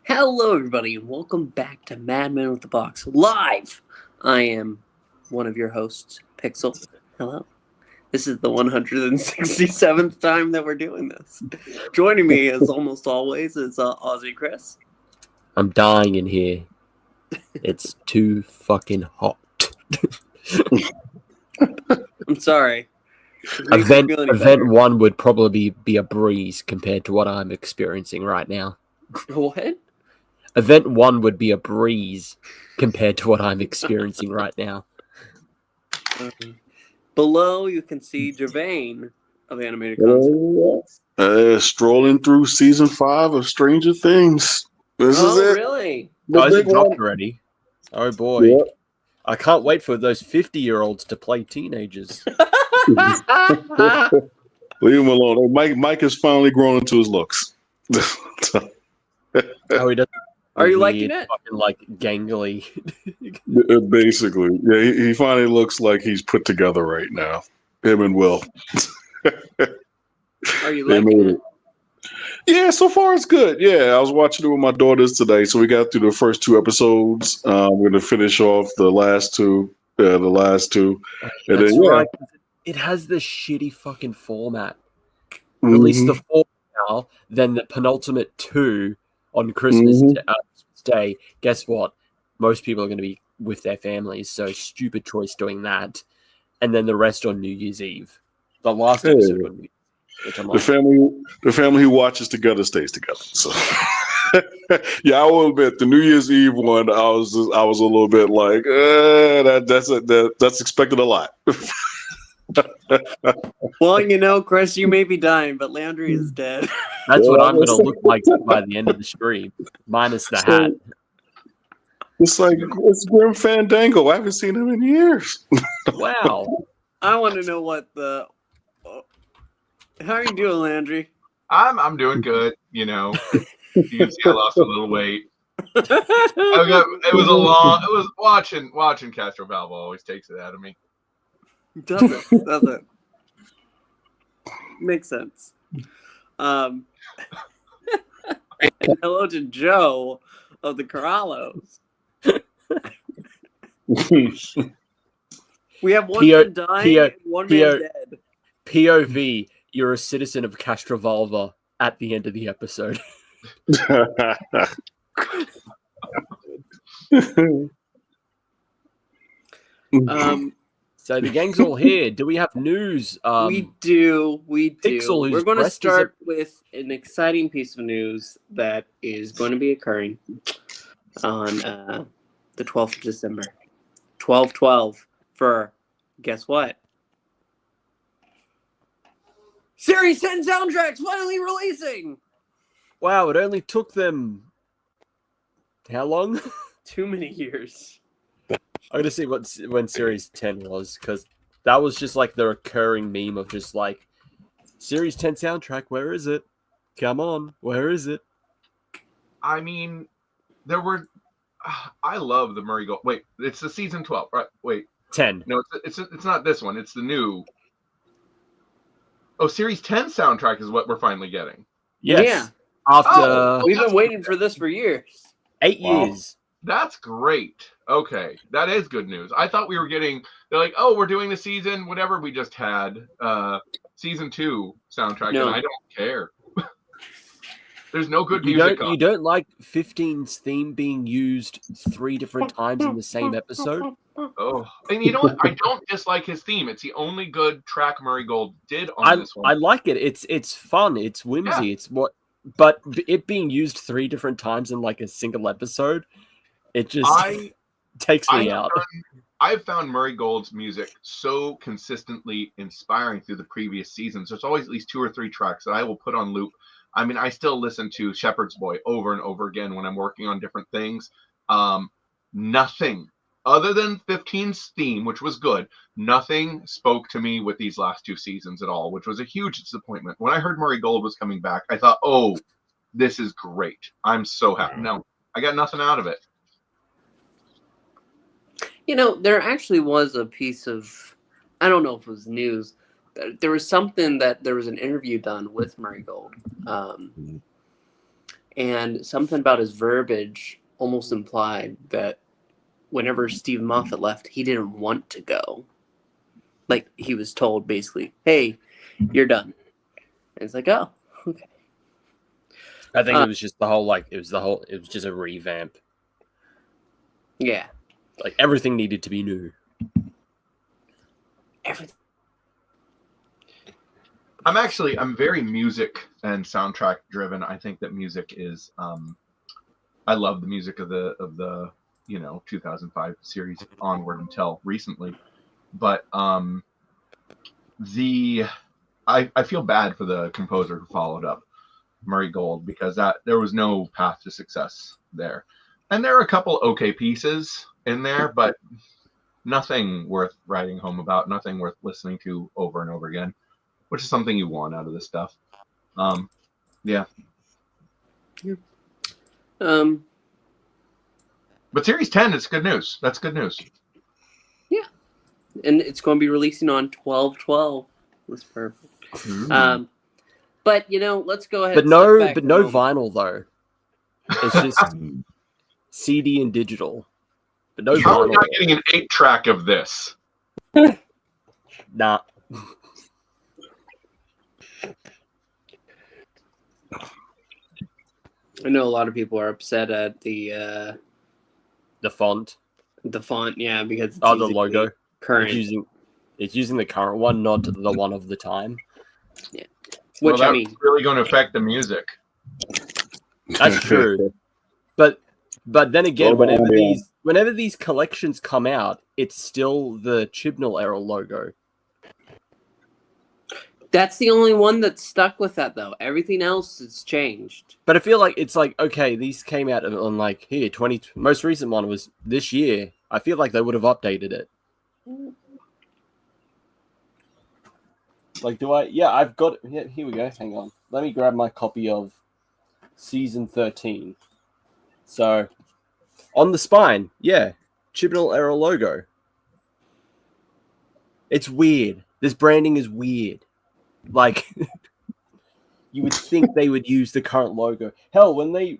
Hello, everybody, and welcome back to Madmen with the Box Live. I am one of your hosts, Pixel. Hello. This is the 167th time that we're doing this. Joining me, as almost always, is OZChris. I'm dying in here. It's too fucking hot. I'm sorry. Event 1 would probably be a breeze compared to what I'm experiencing right now. What? Event 1 would be a breeze compared to what I'm experiencing right now. Below, you can see Gevain of Animated Concept. Strolling through season 5 of Stranger Things. This is it. Really? Is it dropped already? Oh boy. Yep. I can't wait for those 50-year-olds to play teenagers. Leave him alone. Mike has finally grown into his looks. Oh, he does. Are you liking it? Fucking, like, gangly. Basically. Yeah, he finally looks like he's put together right now. Him and Will. Are you liking it? Yeah, so far it's good. Yeah, I was watching it with my daughters today, so we got through the first 2 episodes. We're going to finish off the last 2. And That's right. It has this shitty fucking format. Release the 4 now, then the penultimate 2 on Christmas Day. Guess what? Most people are going to be with their families, so stupid choice doing that. And then the rest on New Year's Eve. The last episode on New Year's Eve. The family who watches together stays together. So, yeah, I will admit the New Year's Eve one. I was a little bit like, that's expected a lot. Well, you know, Chris, you may be dying, but Landry is dead. That's what I'm going to look like by the end of the stream, minus the hat. It's like it's Grim Fandango. I haven't seen him in years. Wow. I want to know what the. How are you doing, Landry? I'm doing good. You know, you can see I lost a little weight. It was watching Castrovalva always takes it out of me. Does it? Makes sense. And hello to Joe of the Corallos. We have one man dying and one man dead. POV, you're a citizen of Castrovalva at the end of the episode. So the gang's all here. Do we have news? We do. Pixel, we're going to start with an exciting piece of news that is going to be occurring on the 12th of December. 12/12 for, guess what? Series 10 soundtracks finally releasing! Wow, it only took them... how long? Too many years. I'm going to see when Series 10 was, because that was just like the recurring meme of just like, Series 10 soundtrack, where is it? Come on, where is it? I mean, there were... I love the Murray Gold. Wait, it's the season 12, right? Wait. 10. No, it's not this one. It's the new... Oh, Series 10 soundtrack is what we're finally getting. Yes. Yeah. After... we've been waiting for this for years. 8 years. That's great. Okay, that is good news. I thought we were getting... They're like, oh, we're doing the season, whatever we just had. Season 2 soundtrack, and I don't care. There's no good music. You don't like 15's theme being used 3 different times in the same episode? Oh, and you know what? I don't dislike his theme. It's the only good track Murray Gold did on this one. I like it. It's fun. It's whimsy. Yeah. It's what, but it being used 3 different times in like a single episode, it just takes me out. I've found Murray Gold's music so consistently inspiring through the previous seasons. There's always at least 2 or 3 tracks that I will put on loop. I mean, I still listen to Shepherd's Boy over and over again when I'm working on different things. Nothing other than 15's theme, which was good. Nothing spoke to me with these last 2 seasons at all, which was a huge disappointment. When I heard Murray Gold was coming back, I thought, oh, this is great. I'm so happy. No, I got nothing out of it. You know, there actually was a piece of I don't know if it was news. There was something that there was an interview done with Murray Gold, and something about his verbiage almost implied that whenever Steve Moffat left, he didn't want to go. Like, he was told basically, "Hey, you're done." And it's like, oh, okay. I think it was just it was just a revamp. Yeah. Like, everything needed to be new. Everything. I'm very music and soundtrack driven. I think that music is I love the music of the 2005 series onward until recently. But I feel bad for the composer who followed up Murray Gold, because there was no path to success there. And there are a couple okay pieces in there, but nothing worth writing home about, nothing worth listening to over and over again, which is something you want out of this stuff. Yeah. But Series 10 is good news. That's good news. Yeah. And it's going to be releasing on 12/12. That's perfect. But let's go ahead. But no vinyl though. It's just CD and digital. But no How are vinyl. we not getting an 8-track of this? Nah. I know a lot of people are upset at the font. The font, yeah, because the logo. Current. It's using the current one, not the one of the time. Yeah. Which that's really going to affect the music. That's true. But then again, whenever these collections come out, it's still the Chibnall era logo. That's the only one that's stuck with that, though. Everything else has changed. But I feel like it's like, okay, these came out on like here, most recent one was this year. I feel like they would have updated it. Like, I've got it. Here we go. Hang on. Let me grab my copy of season 13. So, on the spine, Chibnall era logo. It's weird. This branding is weird. Like, you would think they would use the current logo. Hell, when they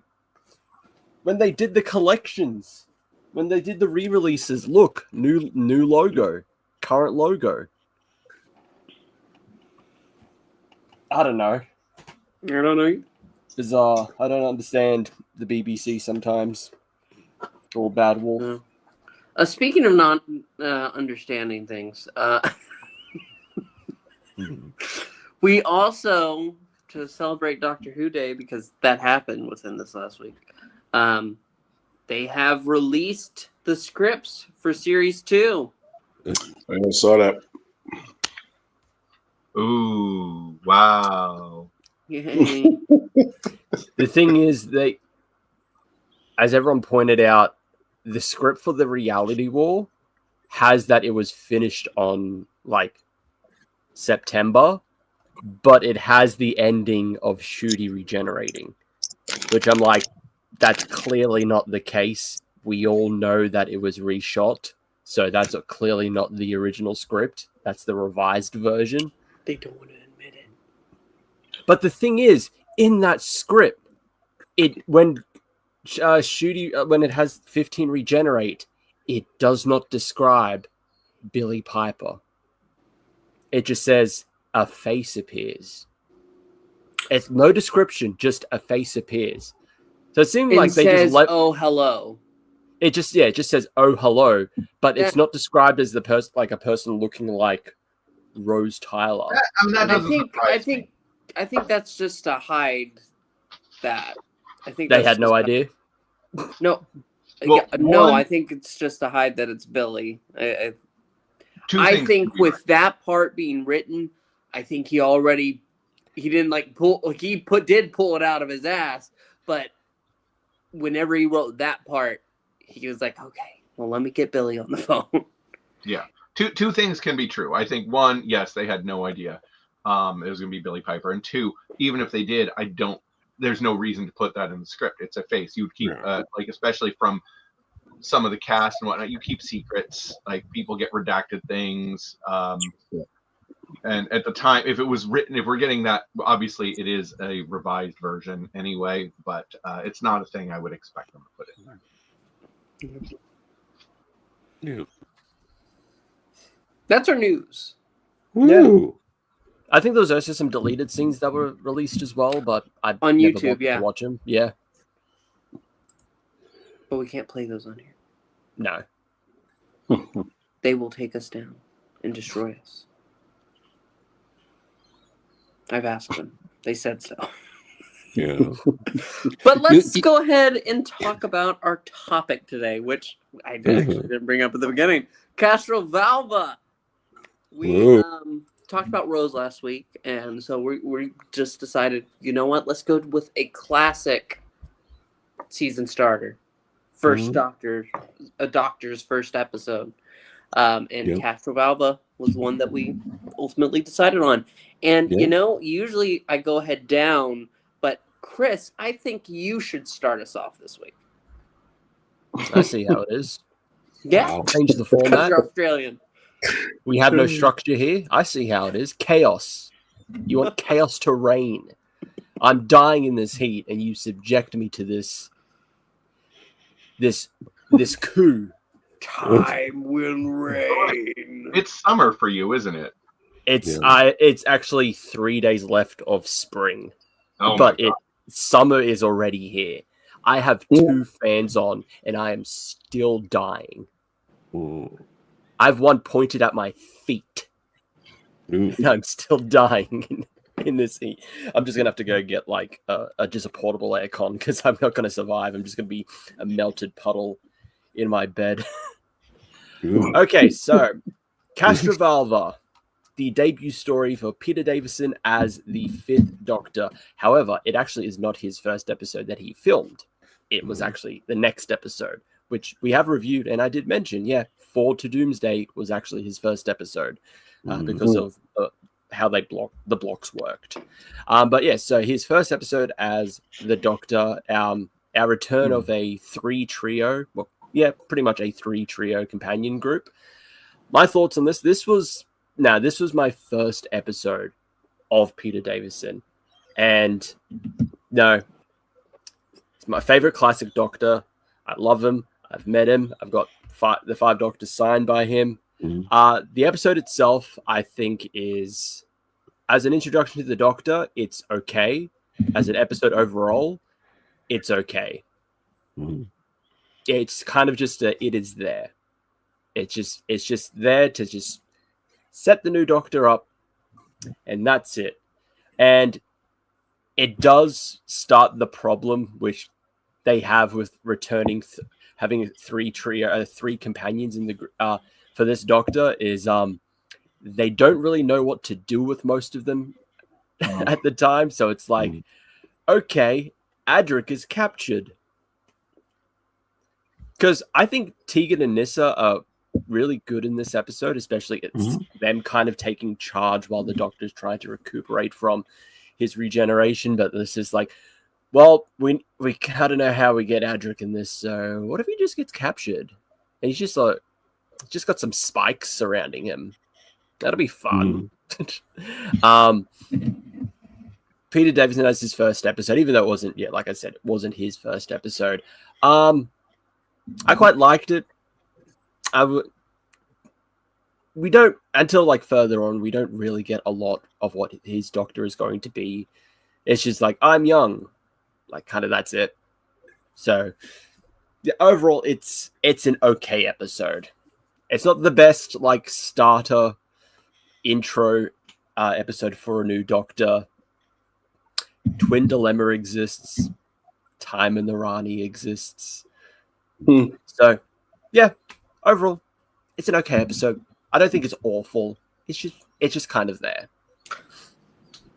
did the collections, when they did the re-releases, look, new logo, current logo. I don't know. Bizarre. I don't understand the BBC sometimes. Or Bad Wolf. Speaking of not understanding things, we also, to celebrate Doctor Who Day, because that happened within this last week, they have released the scripts for Series 2. I saw that. Ooh, wow. Yay. The thing is, as everyone pointed out, the script for the Reality War has that it was finished on, like, September, but it has the ending of Shooty regenerating, which I'm like, that's clearly not the case. We all know that it was reshot, so that's clearly not the original script. That's the revised version. They don't want to admit it. But the thing is, in that script, when Shooty, when it has 15 regenerate, it does not describe Billy Piper. It just says a face appears. It's no description, just a face appears. So it seems like they says, just "Oh, hello." It just says, "Oh, hello," but it's not described as the person, like a person looking like Rose Tyler. I think that's just to hide that. I think they had no idea. No, Well, I think it's just to hide that it's Billy. I things think with that part being written, I think he didn't like pull, like he did pull it out of his ass, but whenever he wrote that part, he was like, okay, well, let me get Billy on the phone. Yeah. Two things can be true. I think one, yes, they had no idea it was going to be Billy Piper. And two, even if they did, there's no reason to put that in the script. It's a face. You would keep, like, especially from some of the cast and whatnot, you keep secrets. Like people get redacted things. And at the time, if it was written, if we're getting that, obviously it is a revised version anyway, but it's not a thing I would expect them to put in there. Yeah. That's our news. Woo. I think there was also some deleted scenes that were released as well, but I On never YouTube, bothered yeah. to watch them. Yeah, But we can't play those on here. no. They will take us down and destroy us. I've asked them. They said so. Yeah. But let's go ahead and talk about our topic today, which I actually didn't bring up at the beginning. Castrovalva. We talked about Rose last week, and so we just decided, you know what? Let's go with a classic season starter. First a Doctor's first episode. And Castrovalva was one that we ultimately decided on. And, you know, usually I go head down, but Chris, I think you should start us off this week. I see how it is. Yeah. Wow. Change the Because format. you're Australian. We have no structure here. I see how it is. Chaos. You want chaos to reign. I'm dying in this heat, and you subject me to this coup. Time will reign. It's summer for you, isn't it? It's actually 3 days left of spring, but summer is already here. I have 2 fans on, and I am still dying. I've one pointed at my feet. And I'm still dying in this heat. I'm just gonna have to go get like just a portable aircon because I'm not gonna survive. I'm just gonna be a melted puddle in my bed. Okay, so Castrovalva, the debut story for Peter Davison as the 5th Doctor. However, it actually is not his first episode that he filmed. It was actually the next episode, which we have reviewed, and I did mention, Fall to Doomsday was actually his first episode because of how the blocks worked. But yeah, so his first episode as the Doctor, our return of a 3 trio, pretty much a 3 trio companion group. My thoughts on this. This was my first episode of Peter Davison. And no, it's my favorite classic Doctor. I love him. I've met him. I've got the 5 Doctors signed by him. The episode itself, I think, is, as an introduction to the Doctor, it's okay. As an episode overall, it's okay. It's kind of just it is there. It's just there to just set the new Doctor up, and that's it. And it does start the problem which they have with returning, having 3 companions in the for this Doctor is they don't really know what to do with most of them at the time. So it's like, okay, Adric is captured. Because I think Tegan and Nyssa are really good in this episode, especially it's them kind of taking charge while the Doctor's trying to recuperate from his regeneration. But this is like, well, we kind of know how we get Adric in this, so what if he just gets captured? And he's just like, just got some spikes surrounding him. That'll be fun. Peter Davison has his first episode, even though it wasn't, like I said, it wasn't his first episode. I quite liked it. We don't, until like further on, we don't really get a lot of what his Doctor is going to be. It's just like, I'm young. Like, kind of that's it. So, overall, it's an okay episode. It's not the best, like, starter intro episode for a new Doctor. Twin Dilemma exists. Time in the Rani exists. So, overall, it's an okay episode. I don't think it's awful. It's just kind of there.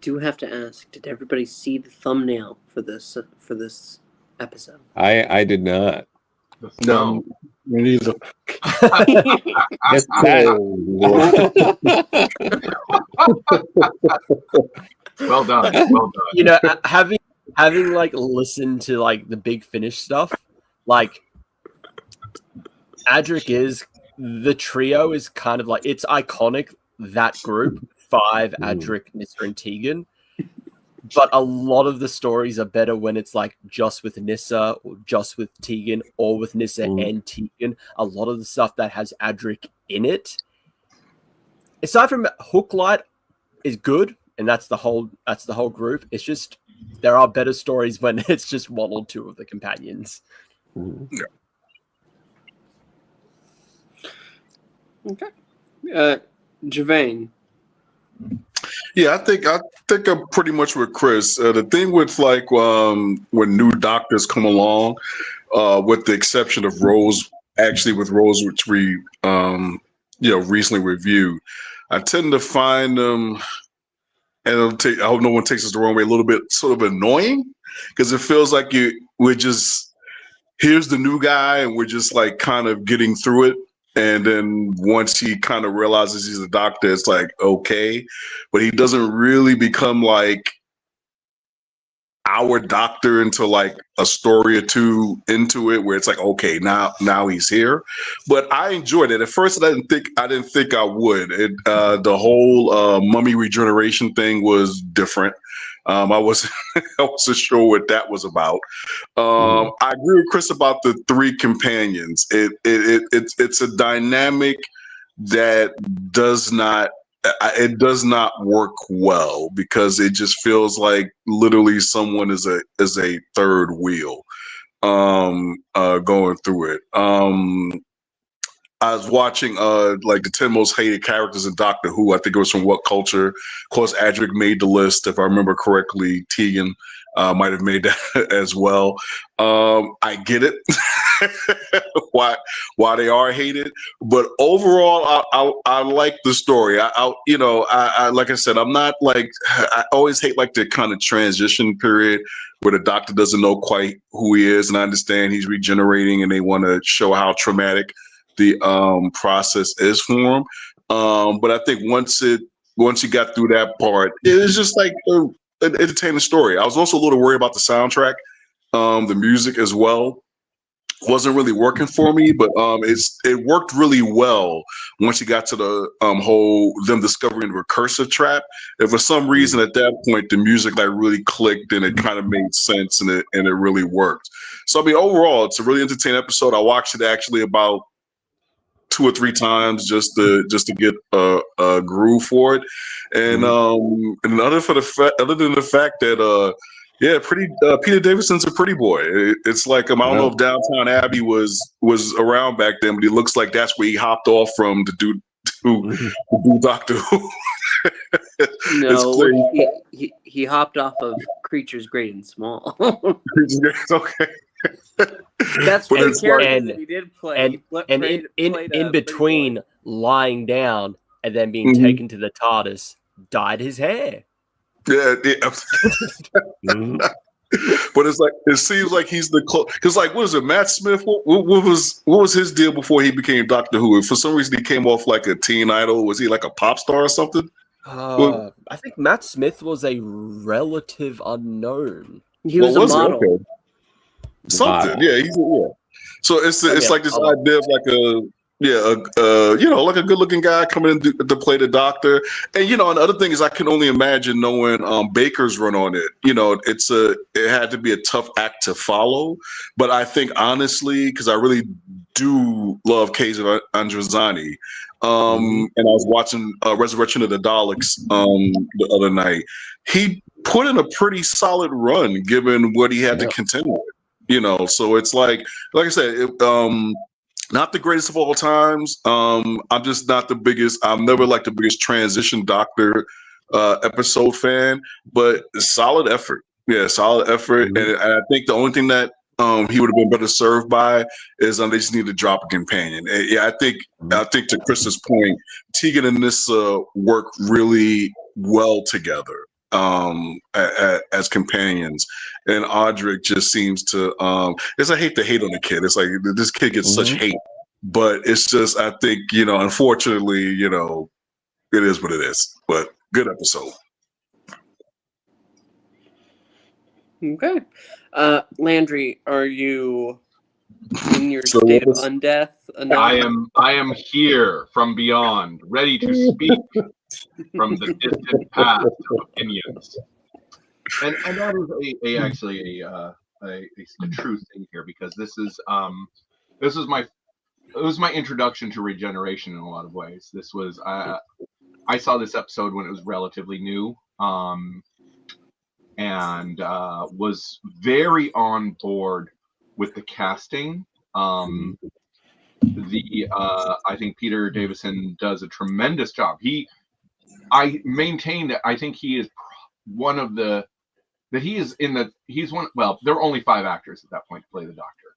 Do have to ask, did everybody see the thumbnail for this episode? I did not. No, me neither. It's Well done. Well done. You know, having like listened to like the Big Finish stuff, like Adric is the trio is kind of like it's iconic, that group 5 Adric, Nissa, and Tegan. But a lot of the stories are better when it's like just with Nissa or just with Tegan or with Nissa and Tegan. A lot of the stuff that has Adric in it, aside from Hooklight, is good, and that's the whole group. It's just there are better stories when it's just one or two of the companions. Okay. Gevain. Yeah, I think I'm pretty much with Chris. The thing with like when new doctors come along, with the exception of Rose, actually with Rose, which we recently reviewed, I tend to find them, and I hope no one takes this the wrong way, a little bit sort of annoying, because it feels like here's the new guy and we're just like kind of getting through it. And then once he kind of realizes he's a doctor, it's like, okay, but he doesn't really become like our doctor until like a story or two into it, where it's like, okay, now he's here. But I enjoyed it. At first, I didn't think I would. The whole mummy regeneration thing was different. I wasn't sure what that was about. I agree with Chris about the 3 companions. It's a dynamic that does not work well, because it just feels like literally someone is a third wheel going through it. I was watching like the 10 most hated characters in Doctor Who. I think it was from What Culture. Of course, Adric made the list, if I remember correctly. Tegan might have made that as well. I get it why they are hated, but overall, I like the story. I like I said, I'm not like, I always hate like the kind of transition period where the Doctor doesn't know quite who he is, and I understand he's regenerating, and they want to show how traumatic the process is for him. But I think once you got through that part, it was just like an entertaining story. I was also a little worried about the soundtrack, the music as well. Wasn't really working for me, but it worked really well once you got to the whole them discovering the recursive trap. And for some reason at that point, the music like really clicked and it kind of made sense, and it really worked. So I mean, overall, it's a really entertaining episode. I watched it actually about 2 or 3 times just to get a groove for it, and other than the fact that Peter Davidson's a pretty boy. It's like I don't know if Downtown Abbey was around back then, but he looks like that's where he hopped off from to do Doctor Who. No, he hopped off of Creatures Great and Small. Okay. That's But one it's character that he did play. In between lying down and then being taken to the TARDIS, dyed his hair. Yeah. But it's like it seems like he's the because like what is it, Matt Smith? What was his deal before he became Doctor Who? For some reason, he came off like a teen idol. Was he like a pop star or something? I think Matt Smith was a relative unknown. He was a model. Okay. Something, yeah. So it's like this idea of like like a good-looking guy coming in to play the Doctor, and and the other thing is I can only imagine knowing Baker's run on it. It had to be a tough act to follow, but I think honestly, because I really do love Kaiser Androzani, and I was watching Resurrection of the Daleks the other night. He put in a pretty solid run given what he had to contend with. So it's like I said, not the greatest of all times. I'm just not the biggest. I'm never like the biggest transition Doctor episode fan, but solid effort. Yeah, solid effort. And I think the only thing that he would have been better served by is they just need to drop a companion. And yeah, I think to Chris's point, Tegan and Nissa work really well together as companions, and Audric just seems to I hate to hate on the kid. It's like this kid gets such hate, but it's just I think unfortunately it is what it is. But good episode. Okay, Landry, are you in your state of undeath, another. I am here from beyond, ready to speak from the distant past of opinions. And that is actually a true thing here, because this was my introduction to regeneration in a lot of ways. This was I saw this episode when it was relatively new, and was very on board with the casting. I think Peter Davison does a tremendous job. I maintain that I think he is one of the he's one. Well, there are only 5 actors at that point to play the Doctor.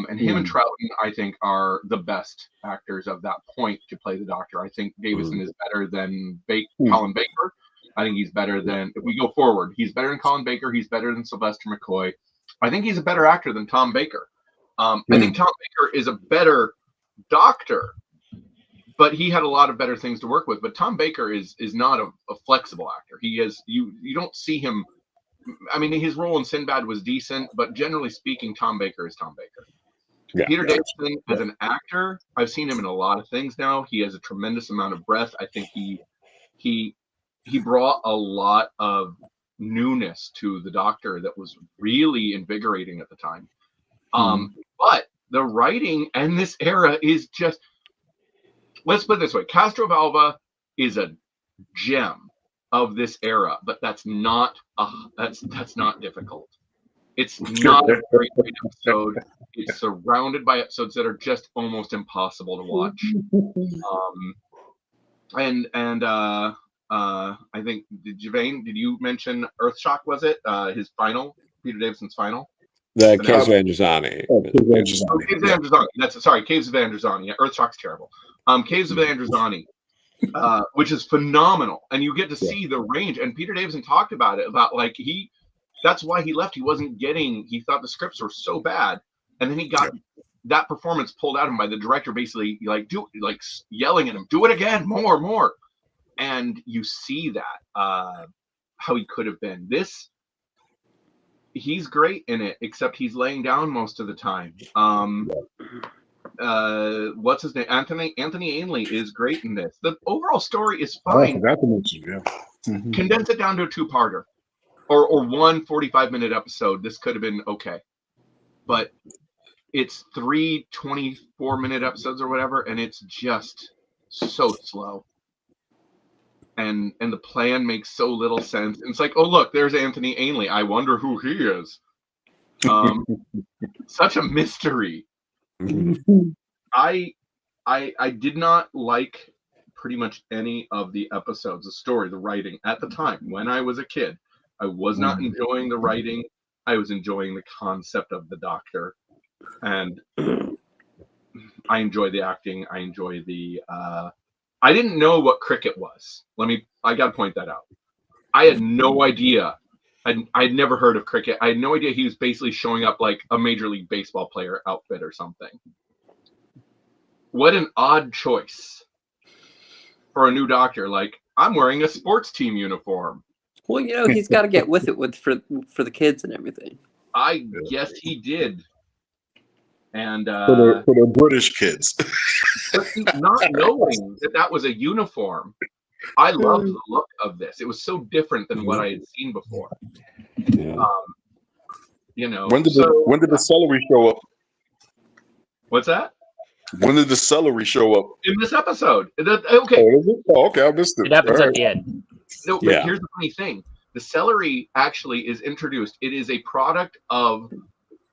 And him and Troughton, I think, are the best actors of that point to play the Doctor. I think Davison is better than Colin Baker. I think he's better than, if we go forward, he's better than Colin Baker. He's better than Sylvester McCoy. I think he's a better actor than Tom Baker. I think Tom Baker is a better Doctor, but he had a lot of better things to work with. But Tom Baker is not a flexible actor. He is, you don't see him. I mean, his role in Sinbad was decent, but generally speaking, Tom Baker is Tom Baker. Yeah. Peter Davison, as an actor, I've seen him in a lot of things now. He has a tremendous amount of breadth. I think he brought a lot of newness to the Doctor that was really invigorating at the time. But the writing and this era is just, let's put it this way, Castrovalva is a gem of this era, but that's not difficult. It's not a very great episode. It's surrounded by episodes that are just almost impossible to watch. I think, Gevain, did you mention Earthshock? Was it his final, Peter Davison's final? The Caves of Androzani. Caves of Androzani. Sorry, Caves of Androzani. Yeah, Earthshock's terrible. Caves of Androzani, which is phenomenal, and you get to see the range. And Peter Davison talked about it, about like that's why he left. He thought the scripts were so bad, and then he got that performance pulled out of him by the director, basically yelling at him, "Do it again, more." And you see that how he could have been. He's great in it, except he's laying down most of the time. What's his name? Anthony Ainley is great in this. The overall story is fine. I forgot to mention, yeah. Condense it down to a 2-parter or one 45-minute episode. This could have been okay, but it's 3 24-minute episodes or whatever, and it's just so slow. And the plan makes so little sense. And it's like, oh look, there's Anthony Ainley. I wonder who he is. Such a mystery. I did not like pretty much any of the episodes, the story, the writing at the time when I was a kid. I was not enjoying the writing. I was enjoying the concept of the Doctor, and I enjoy the acting. I enjoy the. I didn't know what cricket was. I got to point that out. I had no idea. I'd never heard of cricket. I had no idea he was basically showing up like a Major League Baseball player outfit or something. What an odd choice for a new Doctor. Like, I'm wearing a sports team uniform. Well, he's got to get with it for the kids and everything. I guess he did. And for the British kids. But not knowing that was a uniform, I loved the look of this. It was so different than what I had seen before. Yeah. When did the celery show up? What's that? When did the celery show up? In this episode. Okay. Okay, I missed it. It happens at the end. No, but here's the funny thing. The celery actually is introduced. It is a product of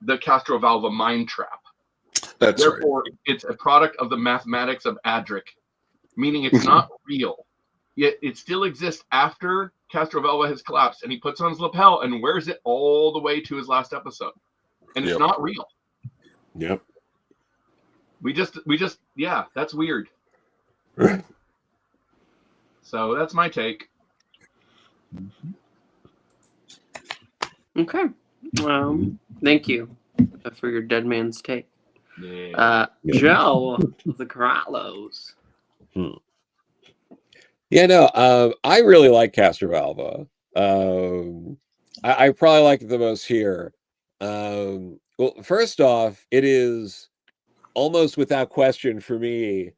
the Castrovalva mind trap. Therefore, it's a product of the mathematics of Adric, meaning it's not real. Yet it still exists after Castrovalva has collapsed, and he puts on his lapel and wears it all the way to his last episode. And it's not real. Yep. We just, that's weird. So that's my take. Okay. Thank you for your dead man's take. Yeah. Joe, the Corallos. Yeah, no, I really like Castrovalva. I probably like it the most here. Well, first off, it is almost without question for me,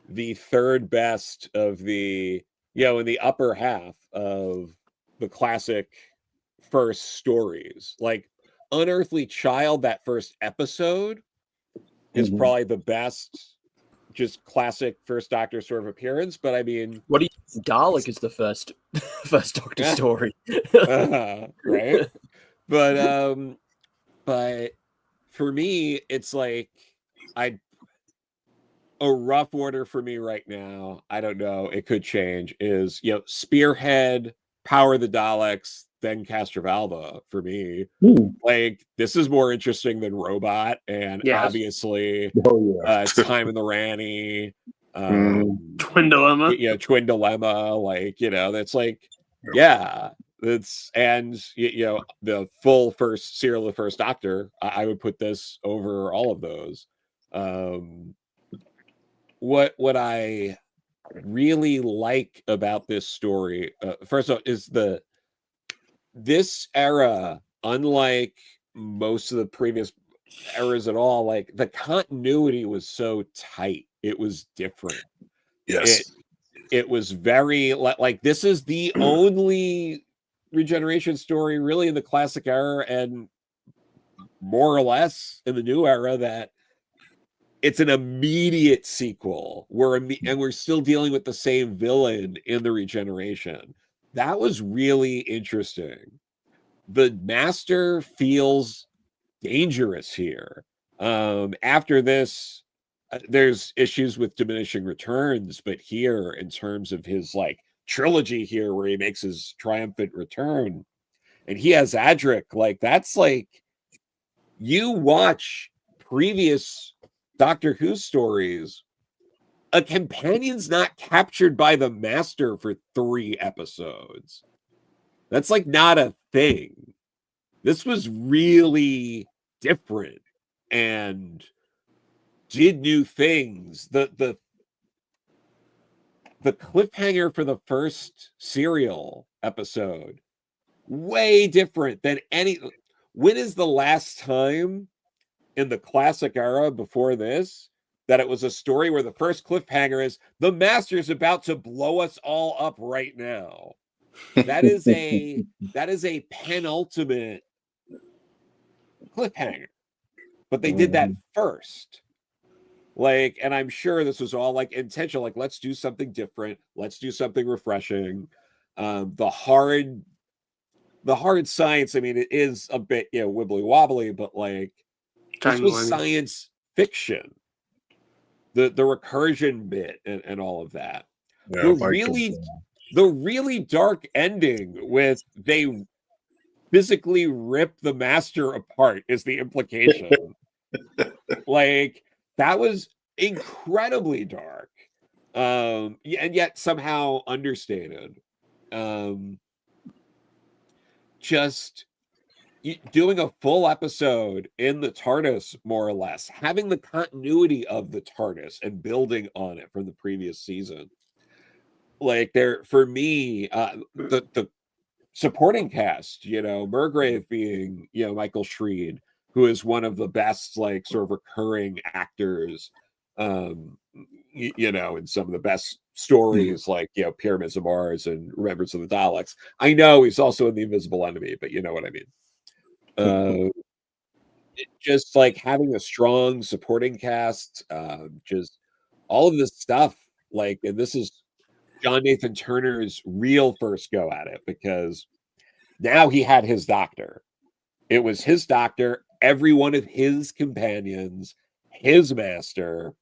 the third best of the, in the upper half of the classic first stories. Like Unearthly Child, that first episode is probably the best, just classic first Doctor sort of appearance. But I mean, what do you think? Dalek is the first Doctor story, right? But for me, it's like a rough order for me right now. I don't know. It could change. Is Spearhead, Power the Daleks, then Castrovalva for me. Like this is more interesting than Robot, and obviously, Time in the Ranny, Twin Dilemma. Twin Dilemma. Like that's like, it's and the full first serial, the first Doctor. I would put this over all of those. What I really like about this story, first of all, is this era, unlike most of the previous eras at all, like the continuity was so tight. It was different. Yes. It was very like this is the only regeneration story really in the classic era, and more or less in the new era, that it's an immediate sequel. We're still dealing with the same villain in the regeneration. That was really interesting. The Master feels dangerous here. After this, there's issues with diminishing returns, but here, in terms of his like trilogy here, where he makes his triumphant return, and he has Adric, like that's like, you watch previous Doctor Who stories, a companion's not captured by the Master for 3 episodes. That's like not a thing. This was really different and did new things. The cliffhanger for the first serial episode, way different than any. When is the last time in the classic era before this that it was a story where the first cliffhanger is the Master's about to blow us all up right now? That is a penultimate cliffhanger, but they did that first. Like, and I'm sure this was all like intentional. Like, let's do something different. Let's do something refreshing. The hard science. I mean, it is a bit wibbly wobbly, but like this was science fiction. The recursion bit and all of that. The really dark ending with they physically rip the Master apart is the implication. Like that was incredibly dark, and yet somehow understated. Just doing a full episode in the TARDIS, more or less, having the continuity of the TARDIS and building on it from the previous season. Like there, for me, the supporting cast, Murgrave being, Michael Shreed, who is one of the best, like, sort of recurring actors, in some of the best stories, like, Pyramids of Mars and Remembrance of the Daleks. I know he's also in The Invisible Enemy, but you know what I mean. Just like having a strong supporting cast, just all of this stuff, like, and this is John Nathan Turner's real first go at it, because now he had his Doctor. It was his Doctor, every one of his companions, his Master,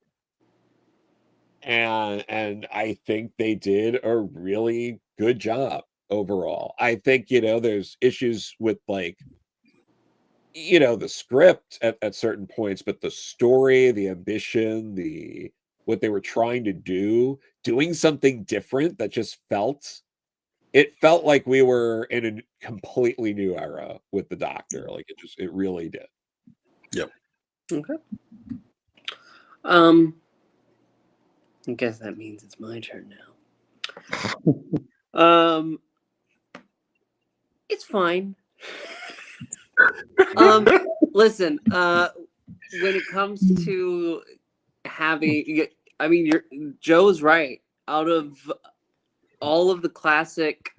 and I think they did a really good job overall. I think, there's issues with, like, the script at certain points, but the story, the ambition, what they were trying to do, doing something different that just felt like we were in a completely new era with the Doctor. Like it really did. Yep. Okay. I guess that means it's my turn now. It's fine. Listen, when it comes to having. I mean, Joe's right. Out of all of the classic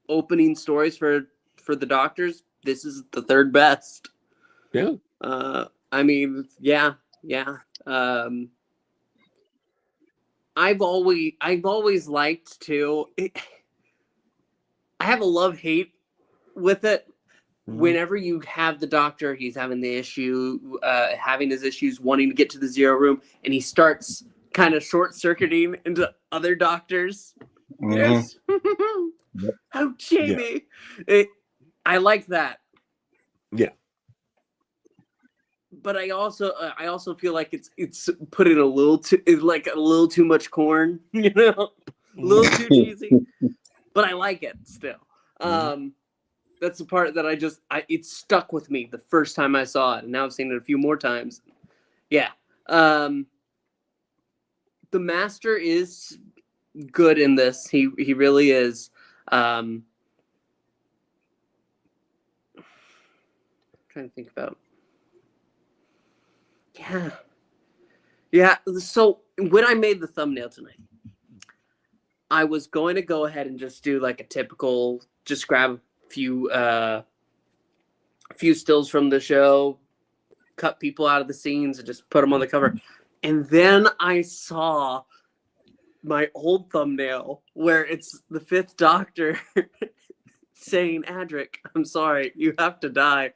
opening stories for the Doctors, this is the third best. Yeah. I mean, yeah. I've always liked to. I have a love-hate with it. Whenever you have the Doctor, he's having the issue, having his issues, wanting to get to the Zero Room, and he starts kind of short-circuiting into other Doctors. Yes. How Jamie. Yeah. I like that. Yeah. But I also feel like it's putting a little too much corn, you know, a little too cheesy. But I like it still. That's the part that it stuck with me the first time I saw it, and now I've seen it a few more times. Yeah. The Master is good in this. He really is. I'm trying to think about. Yeah. So when I made the thumbnail tonight, I was going to go ahead and just do like a typical, just grab a few stills from the show, cut people out of the scenes, and just put them on the cover. And then I saw my old thumbnail where it's the Fifth Doctor saying, Adric, I'm sorry, you have to die,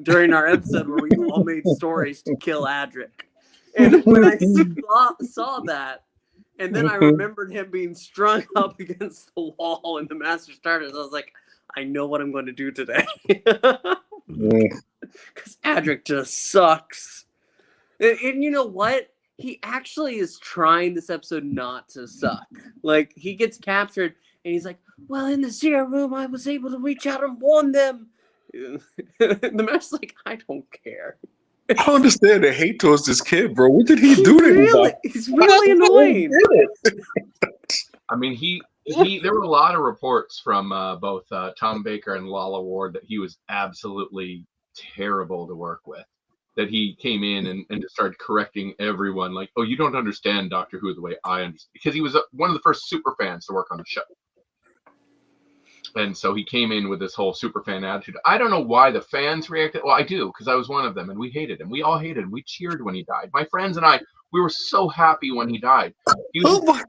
during our episode where we all made stories to kill Adric. And when I saw that, and then I remembered him being strung up against the wall and the Master started, I was like, I know what I'm going to do today. Because Adric just sucks. And you know what? He actually is trying this episode not to suck. Like, he gets captured, and he's like, well, in the Zero Room, I was able to reach out and warn them. The Master's like, I don't care. I don't understand the hate towards this kid, bro. What did he do to him? He's really annoying. I mean, there were a lot of reports from both Tom Baker and Lala Ward that he was absolutely terrible to work with. That he came in and just started correcting everyone, like, oh, you don't understand Doctor Who the way I understand. Because he was one of the first super fans to work on the show. And so he came in with this whole super fan attitude. I don't know why the fans reacted. Well, I do, because I was one of them, and we hated him. We all hated him. We cheered when he died. My friends and I, we were so happy when he died. Well,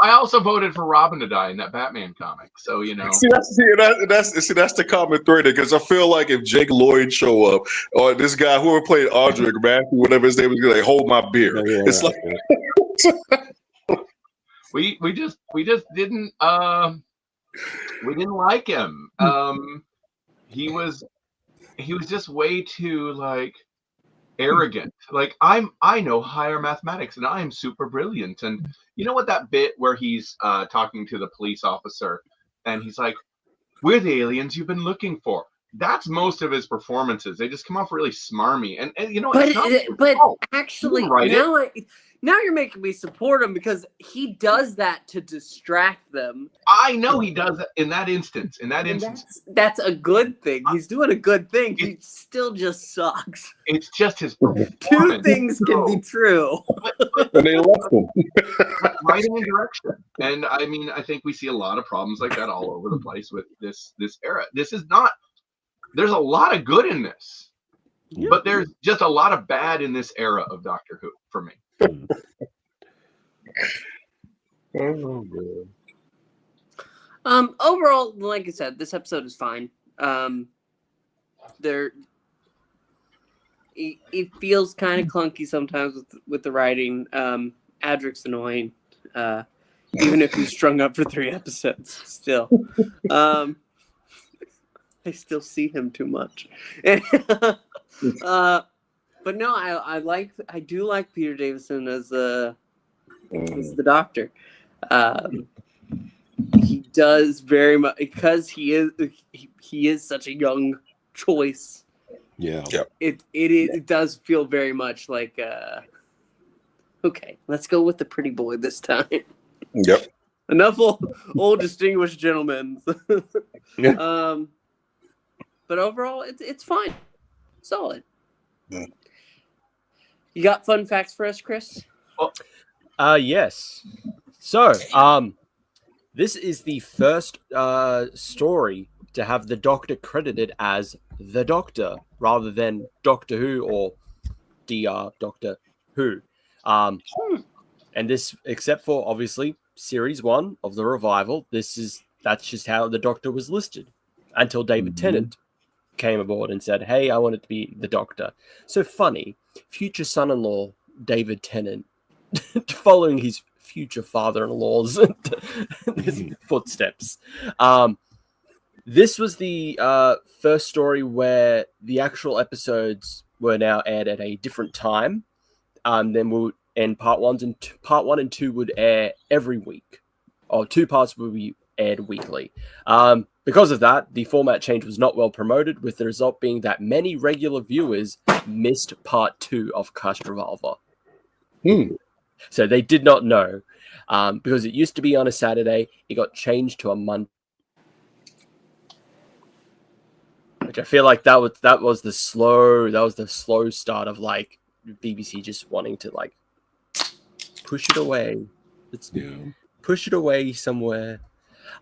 I also voted for Robin to die in that Batman comic. So, you know. That's the common thread, because I feel like if Jake Lloyd show up, or this guy, whoever played Audric, Matthew, whatever his name is, like, hold my beer. Yeah, it's like we just didn't we didn't like him. He was just way too like arrogant. Like, I know higher mathematics and I am super brilliant. And you know what, that bit where he's talking to the police officer and he's like, we're the aliens you've been looking for. That's most of his performances. They just come off really smarmy. And you know, but actually, now you're making me support him, because he does that to distract them. I know he does that in that instance. That's a good thing. He's doing a good thing. He still just sucks. It's just his performance. Two things can be true. and they left him. Writing and direction. And I mean, I think we see a lot of problems like that all over the place with this era. This is not. There's a lot of good in this, but there's just a lot of bad in this era of Doctor Who for me. Oh, man. Overall, like I said, this episode is fine. It feels kind of clunky sometimes with the writing. Adric's annoying, even if he's strung up for 3 episodes. Still, I still see him too much. But no, I do like Peter Davison as the Doctor. He does very much, because he is such a young choice. Yeah. It does feel very much like okay, let's go with the pretty boy this time. Yep. Enough old distinguished gentlemen. Yeah. But overall, it's fine, solid. You got fun facts for us, Chris? Yes. So, this is the first story to have the Doctor credited as the Doctor rather than Doctor Who or Dr. Doctor Who. And this, except for obviously Series 1 of the revival, that's just how the Doctor was listed until David Tennant came aboard and said, "Hey, I want it to be the Doctor." So funny, future son-in-law David Tennant, following his future father-in-law's footsteps. This was the first story where the actual episodes were now aired at a different time. And part one and two would air every week, or 2 parts would be aired weekly. Because of that, the format change was not well promoted, with the result being that many regular viewers missed part 2 of Castrovalva. So they did not know, because it used to be on a Saturday, it got changed to a Monday. Which I feel like that was the slow start of like BBC just wanting to like push it away. Push it away somewhere.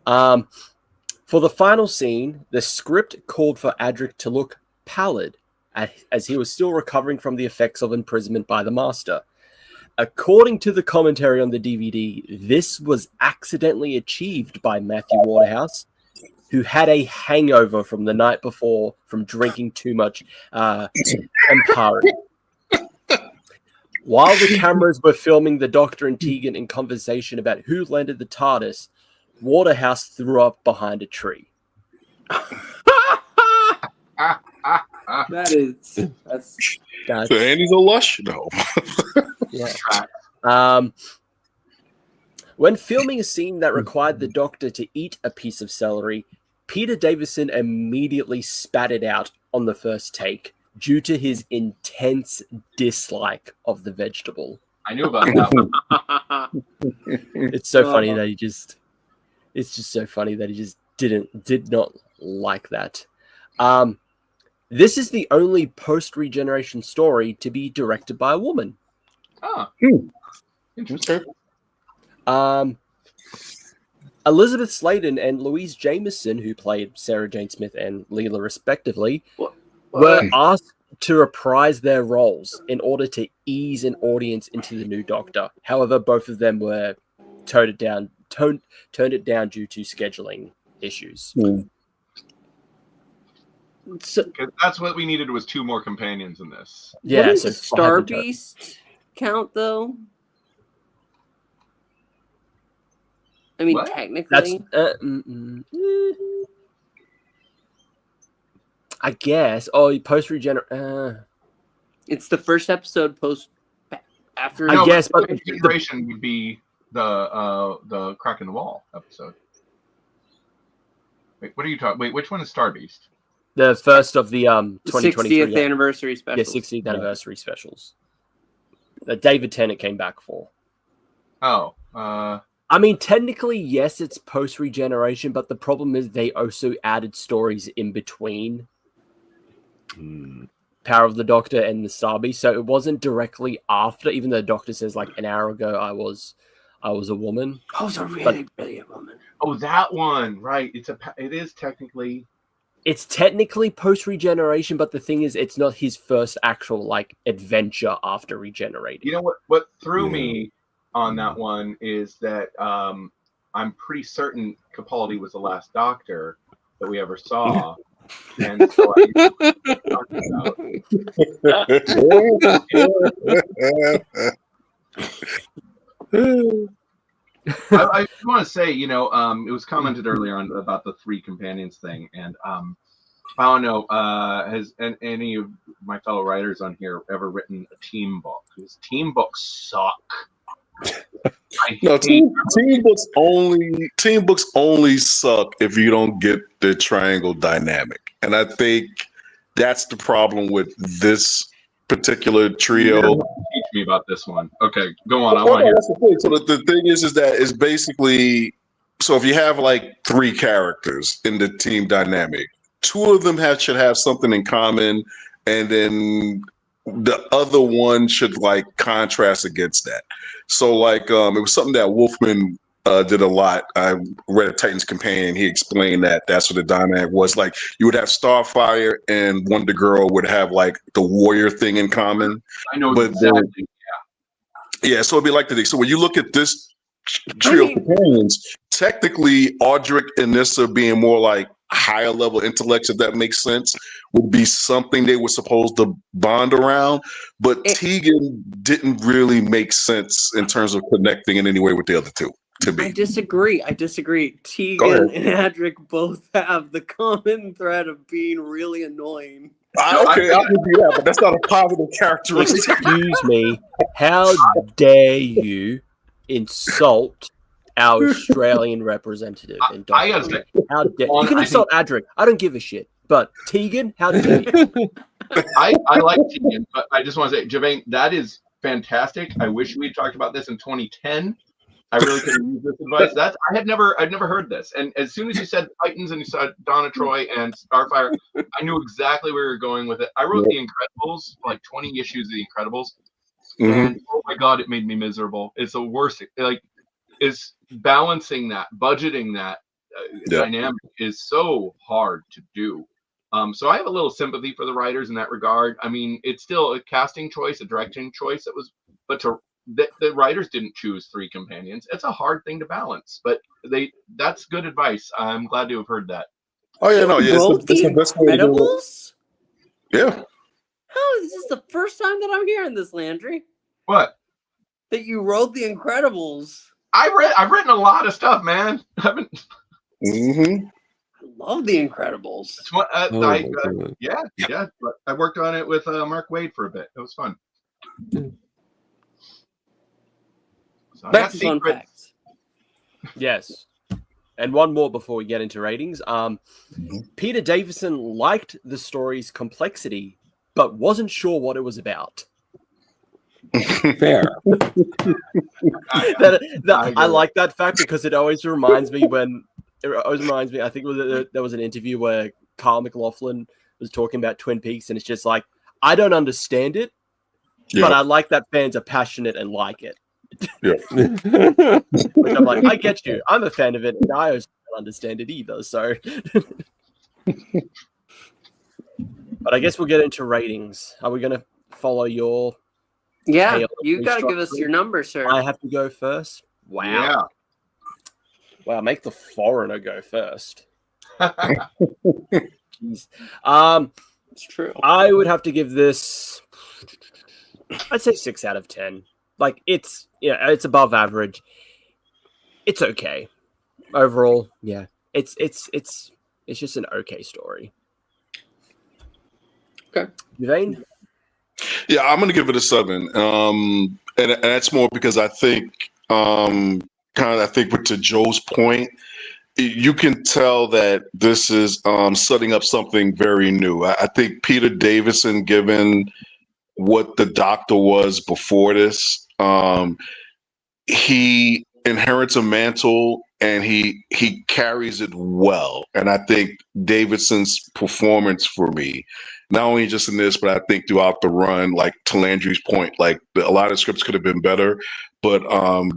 For the final scene, the script called for Adric to look pallid as he was still recovering from the effects of imprisonment by the Master. According to the commentary on the DVD, this was accidentally achieved by Matthew Waterhouse, who had a hangover from the night before from drinking too much Campari. While the cameras were filming the Doctor and Tegan in conversation about who landed the TARDIS, Waterhouse threw up behind a tree. That's So Andy's a lush? No. Yeah. When filming a scene that required the Doctor to eat a piece of celery, Peter Davison immediately spat it out on the first take due to his intense dislike of the vegetable. I knew about that one. It's so funny that it's just so funny that he just did not like that. This is the only post-regeneration story to be directed by a woman. Oh, interesting. Elizabeth Sladen and Louise Jameson, who played Sarah Jane Smith and Leela respectively, were asked to reprise their roles in order to ease an audience into the new Doctor. However, both of them were toned it down due to scheduling issues. So, that's what we needed, was 2 more companions in this. Yeah, so Star Beast count though? I mean, What? technically, I guess. Oh, post regeneration. it's the first episode after. I guess, but regeneration would be the Crack in the Wall episode. Wait, what are you talking? Wait, which one is Star Beast? The first of the 2023 60th anniversary specials. Yeah, 60th anniversary specials that David Tennant came back for. Oh, I mean, technically, yes, it's post regeneration, but the problem is they also added stories in between Power of the Doctor and the Star Beast, so it wasn't directly after. Even though the Doctor says like an hour ago, I was a woman. I was a really a woman. Oh, that one, right? It is technically. It's technically post regeneration, but the thing is, it's not his first actual like adventure after regenerating. You know what threw me on that one is that I'm pretty certain Capaldi was the last Doctor that we ever saw. And so I just want to say, it was commented earlier on about the 3 companions thing, and I don't know, has any of my fellow writers on here ever written a team book? Because team books suck. No, team books only suck if you don't get the triangle dynamic, and I think that's the problem with this particular trio. Teach me about this one. Okay, go on. I want to hear. That's the thing. So the thing is that it's basically, so if you have like 3 characters in the team dynamic, 2 of them should have something in common, and then the other one should like contrast against that. So like it was something that Wolfman did a lot. I read a Titan's Companion. He explained that that's what the dynamic was. Like you would have Starfire and Wonder Girl would have like the warrior thing in common. I know but exactly. Yeah, so it'd be like the so when you look at this trio of companions, technically Audric and Nissa being more like higher level intellects, if that makes sense, would be something they were supposed to bond around. But Tegan didn't really make sense in terms of connecting in any way with the other two. To me, I disagree. Tegan and Adric both have the common thread of being really annoying. Okay, I'll give you that, but that's not a positive characteristic. Excuse me. How dare you insult our Australian representative in Doctor Who? How dare you can insult Adric. I don't give a shit. But Tegan, how dare you? I like Tegan, but I just want to say, Gevain, that is fantastic. I wish we had talked about this in 2010. I really could use this advice. I'd never heard this. And as soon as you said Titans and you said Donna Troy and Starfire, I knew exactly where you were going with it. I wrote The Incredibles, like 20 issues of The Incredibles, and oh my god, it made me miserable. It's the worst. Like, is balancing that, budgeting that dynamic is so hard to do. So I have a little sympathy for the writers in that regard. I mean, it's still a casting choice, a directing choice. The writers didn't choose 3 companions. It's a hard thing to balance, but that's good advice. I'm glad to have heard that. Oh yeah, no, yeah, it's the best way to do it. Yeah. How is this the first time that I'm hearing this, Landry? What? That you wrote The Incredibles. I've written a lot of stuff, man. I love The Incredibles. Yeah. I worked on it with Mark Waid for a bit. It was fun. So back to fun facts. Yes. And one more before we get into ratings. Peter Davison liked the story's complexity, but wasn't sure what it was about. Fair. I like that fact because it always reminds me I think there was an interview where Carl McLaughlin was talking about Twin Peaks, and it's just like, I don't understand it, but I like that fans are passionate and like it. Yeah. Which I'm like, I get you. I'm a fan of it, and I also don't understand it either. So, but I guess we'll get into ratings. Are we going to follow your? Yeah, you got to give us your number, sir. I have to go first. Wow. Yeah. Wow, make the foreigner go first. Jeez. It's true. I would have to give this, I'd say 6 out of 10. Like, it's above average. It's okay. Overall, yeah. It's just an okay story. Okay. Gevain? Yeah, I'm gonna give it a 7. And that's more because I think to Joe's point, you can tell that this is setting up something very new. I think Peter Davison, given what the Doctor was before this, he inherits a mantle and he carries it well. And I think Davidson's performance for me, not only just in this, but I think throughout the run, like to Landry's point, like a lot of scripts could have been better, but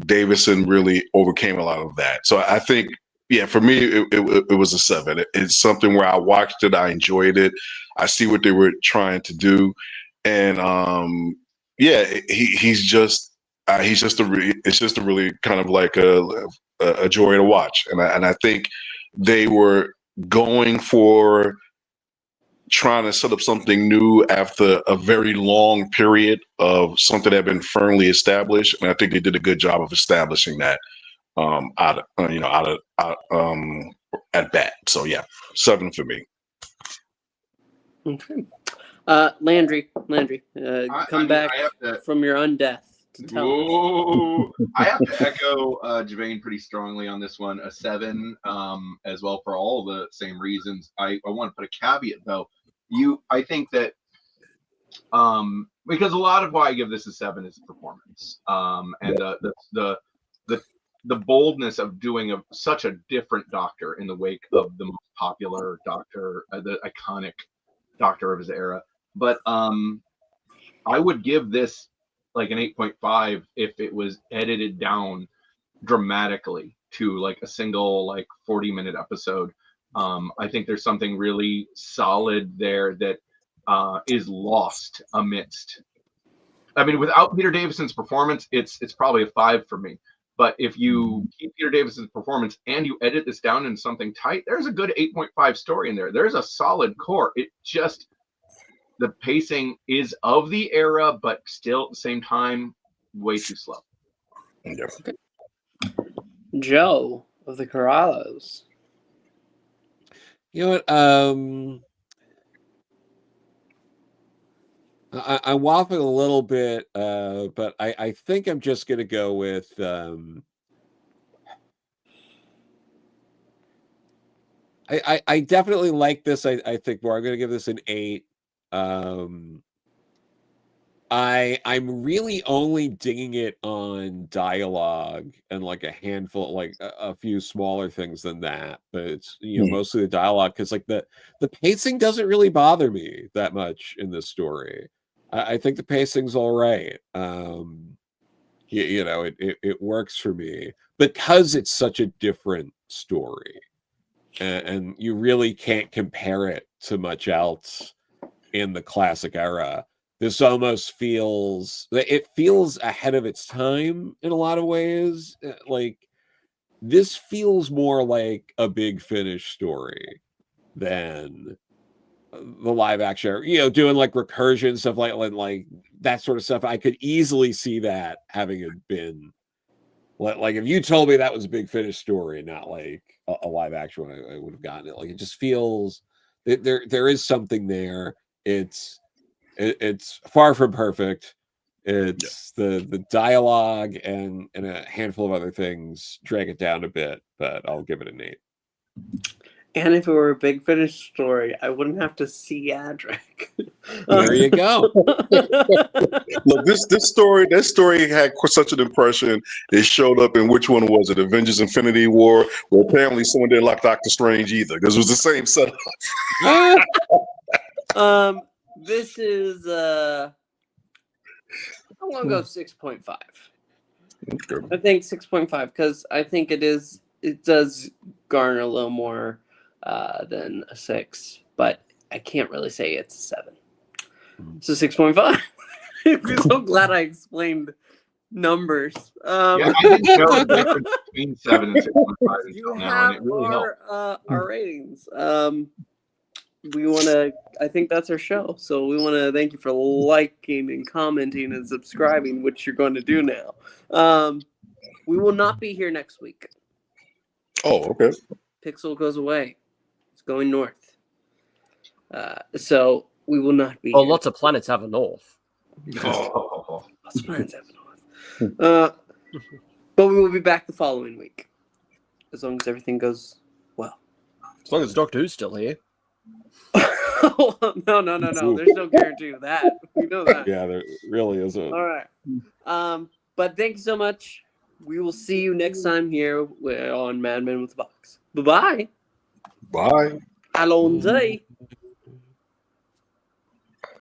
Davison really overcame a lot of that. So I think, yeah, for me, it was a 7. It's something where I watched it, I enjoyed it, I see what they were trying to do, and it's just a really kind of like a joy to watch, and I think they were going for trying to set up something new after a very long period of something that had been firmly established, and I think they did a good job of establishing that at bat. So yeah, 7 for me. Okay. Landry, come back from your undeath to tell us. I have to echo Gevain pretty strongly on this one, a 7 as well, for all the same reasons. I want to put a caveat though. I think that because a lot of why I give this a 7 is performance, and the boldness of doing such a different Doctor in the wake of the most popular Doctor, the iconic Doctor of his era. But I would give this like an 8.5 if it was edited down dramatically to like a single like 40-minute episode. I think there's something really solid there that is lost amidst. I mean, without Peter Davison's performance, it's probably a 5 for me. But if you keep Peter Davison's performance and you edit this down into something tight, there's a good 8.5 story in there. There's a solid core. It just, the pacing is of the era, but still at the same time, way too slow. Yeah. Joe of the Corallos. You know what? I'm waffling a little bit, but I think I'm just going to go with I definitely like this. I think more. I'm going to give this an 8. I'm really only digging it on dialogue and like a handful, like a few smaller things than that. But it's mostly the dialogue, because like the pacing doesn't really bother me that much in this story. I think the pacing's all right. It works for me because it's such a different story, and you really can't compare it to much else in the classic era. This almost feels ahead of its time in a lot of ways. Like, this feels more like a Big Finish story than the live action, doing like recursion stuff, like that sort of stuff. I could easily see that having it been like if you told me that was a Big Finish story, not like a live action one, I would have gotten it. Like, it just feels there is something there. It's far from perfect. It's the dialogue and a handful of other things drag it down a bit, but I'll give it an 8. And if it were a Big Finish story, I wouldn't have to see Adric. There you go. Look, this story had such an impression. It showed up in, which one was it? Avengers Infinity War. Well, apparently someone didn't like Doctor Strange either, because it was the same setup. This is I'm gonna go 6.5. Okay. I think 6.5, because I think it does garner a little more than a 6, but I can't really say it's a 7. So 6.5. I'm so glad I explained numbers. Yeah, I didn't know the difference between 7 and 6.5 You until now, and have it really helped. our ratings. We want to, I think that's our show. So we want to thank you for liking and commenting and subscribing, which you're going to do now. We will not be here next week. Oh, okay. Pixel goes away. It's going north. So we will not be Oh, here. lots of planets have a north. Oh. Lots of planets have a north. But we will be back the following week, as long as everything goes well. As long as Doctor Who's still here. No. There's no guarantee of that. We know that. Yeah, there really isn't. All right. But thank you so much. We will see you next time here on Madmen with the Box. Bye-bye. Bye. Allons-y.